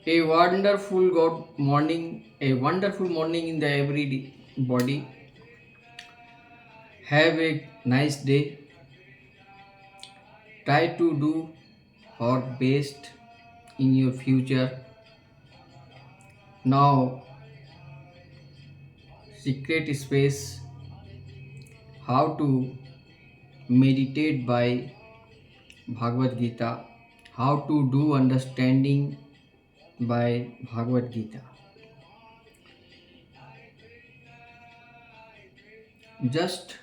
A wonderful God morning, a wonderful morning in the everybody. Have a nice day. Try to do our best in your future. Now, secret space how to meditate by Bhagwat Gita, how to do understanding by Bhagwat Gita. Just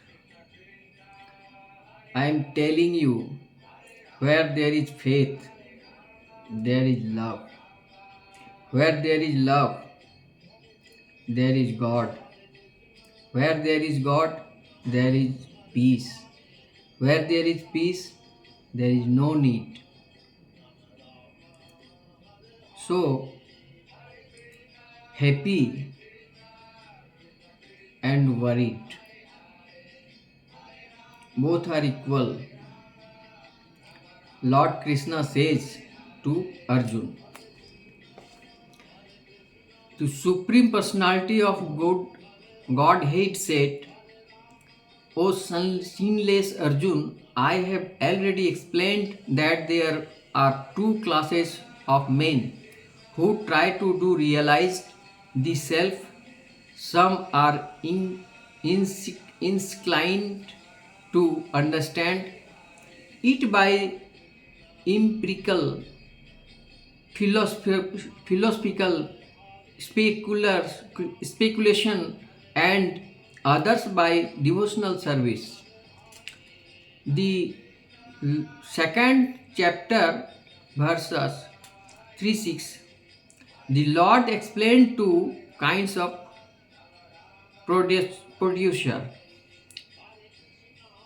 I am telling you, where there is faith, there is love. Where there is love, there is God. Where there is God, there is peace. Where there is peace, there is no need. So, happy and worried, both are equal. Lord Krishna says to Arjun, the Supreme Personality of Godhead said, O sinless Arjun, I have already explained that there are two classes of men who try to do realize the self. Some are inclined to understand it by empirical, philosophical speculation, and others by devotional service. The second chapter, verses 3-6, the Lord explained two kinds of producer,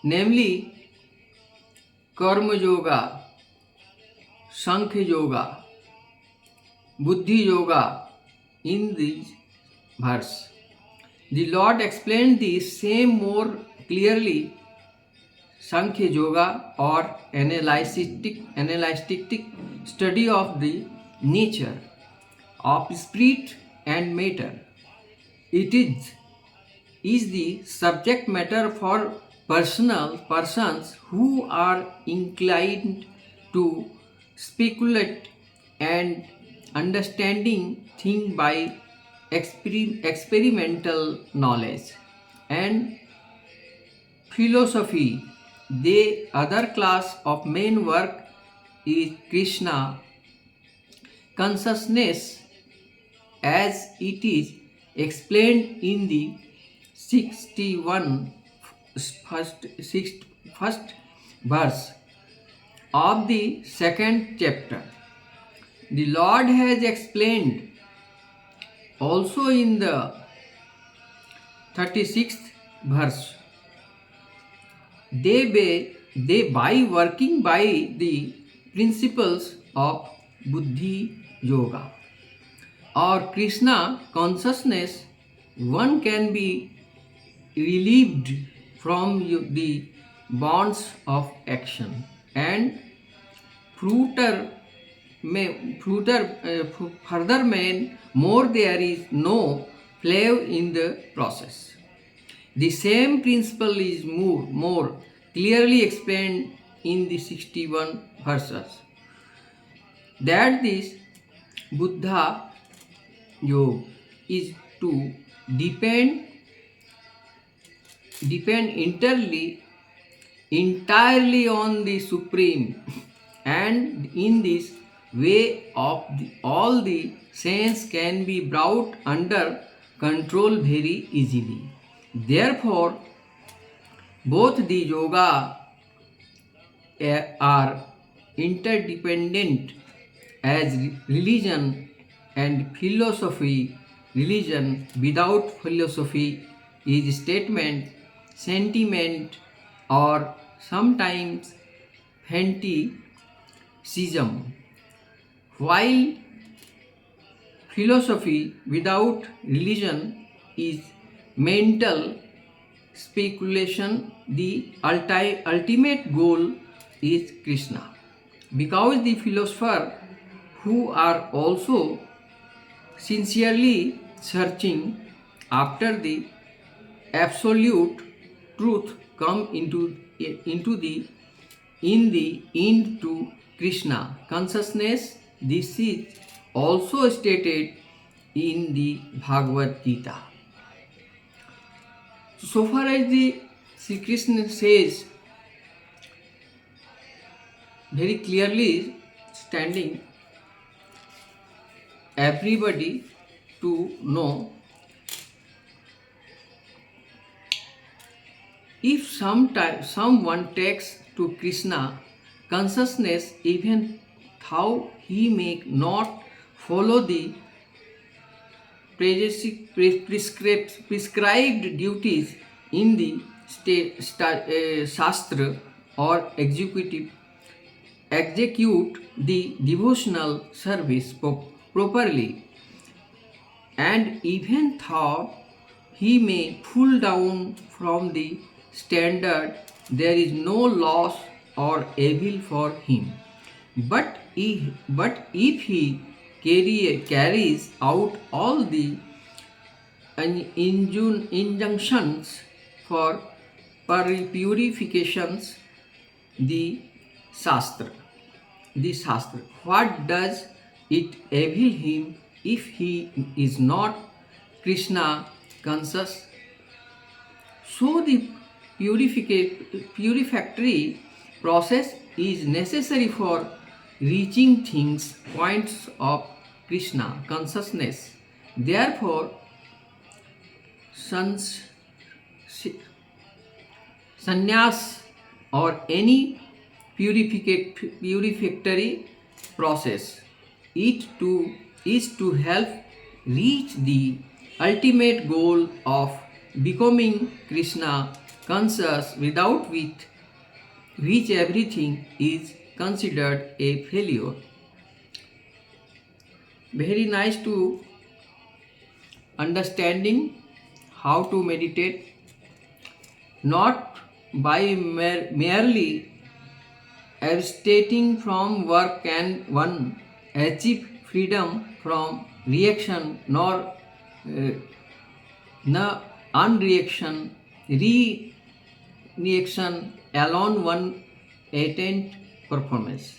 namely Karma Yoga, Sankhya Yoga, Buddhi Yoga in this verse. The Lord explained the same more clearly. Sankhya Yoga, or analytic study of the nature of spirit and matter. It is the subject matter for persons who are inclined to speculate and understanding things by experimental knowledge and philosophy. The other class of main work is Krishna consciousness, as it is explained in the 61 first verse of the second chapter. The Lord has explained also in the 36th verse. They by working by the principles of Buddhi Yoga or Krishna consciousness, one can be relieved from the bonds of action and furthermore, more there is no flaw in the process. The same principle is more clearly explained in the 61 verses. That this Buddha Yoga is to depend entirely on the Supreme, and in this way all the sense can be brought under control very easily. Therefore, both the yoga are interdependent as religion and philosophy. Religion without philosophy is statement, sentiment, or sometimes fanaticism, while philosophy without religion is mental speculation. The ultimate goal is Krishna, because the philosopher who are also sincerely searching after the absolute truth come into the in the end to Krishna consciousness. This is also stated in the Bhagwat Gita. So far as the Sri Krishna says very clearly, standing everybody to know, if someone takes to Krishna consciousness, even though he may not follow the prescribed duties in the Shastra or execute the devotional service properly, and even though he may pull down from the standard, there is no loss or evil for him. But if he carries out all the injunctions for purifications, the Shastra, what does it avail him if he is not Krishna conscious? So the purificatory process is necessary for reaching things points of Krishna consciousness. Therefore, sannyas or any purificatory process is to help reach the ultimate goal of becoming Krishna conscious, without which everything is considered a failure. Very nice to understanding how to meditate, not by merely abstaining from work can one achieve freedom from reaction, nor unreaction. Reaction alone one attain performance.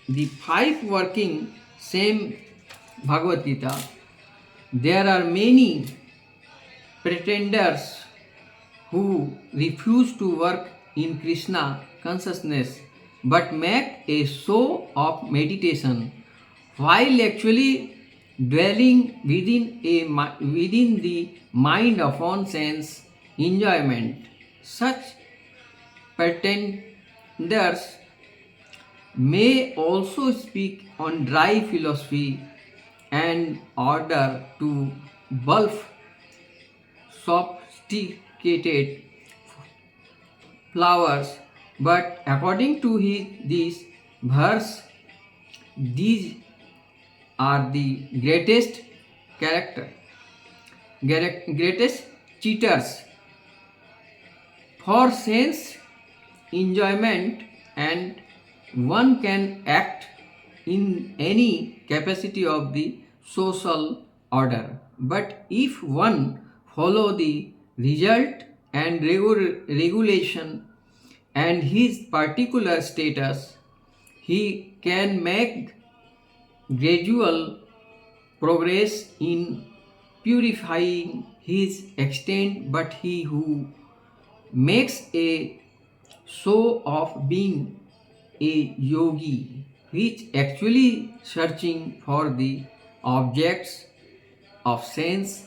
The 5 working same Bhagavad Gita, there are many pretenders who refuse to work in Krishna consciousness but make a show of meditation while actually dwelling within the mind upon sense enjoyment. Such pretenders may also speak on dry philosophy and order to bulk sophisticated flowers, but according to this verse, these are the greatest cheaters for sense enjoyment, and one can act in any capacity of the social order. But if one follow the result and regulation and his particular status, he can make gradual progress in purifying his extent. But he who makes a show of being a yogi, which actually searching for the objects of sense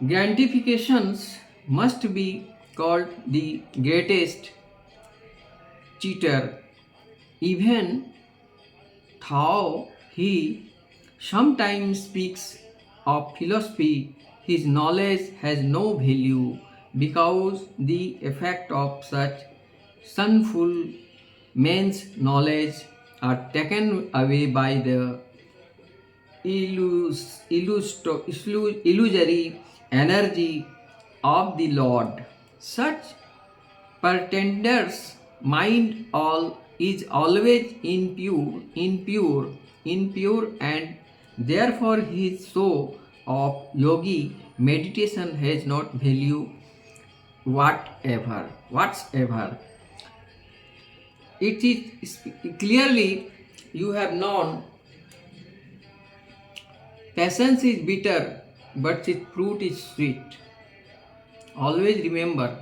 gratifications, must be called the greatest cheater, even though he sometimes speaks of philosophy. His knowledge has no value, because the effect of such sinful men's knowledge are taken away by the illusory energy of the Lord. Such Pretender's mind all is always impure, and therefore his soul of yogi meditation has not value whatsoever. It is clearly you have known patience is bitter, but its fruit is sweet. Always remember,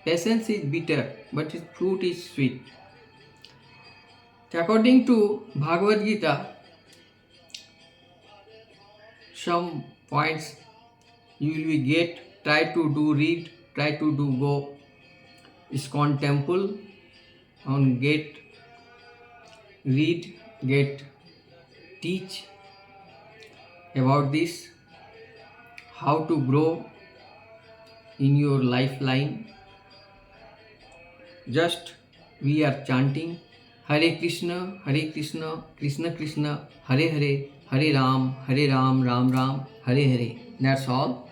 patience is bitter, but its fruit is sweet. According to Bhagwat Gita, some points you will get, try to do read, try to do go ISKCON temple and get read, get teach about this, how to grow in your lifeline. Just we are chanting Hare Krishna, Krishna Krishna, Hare Hare, Hare Ram, Ram Ram, Hare Hare. That's all.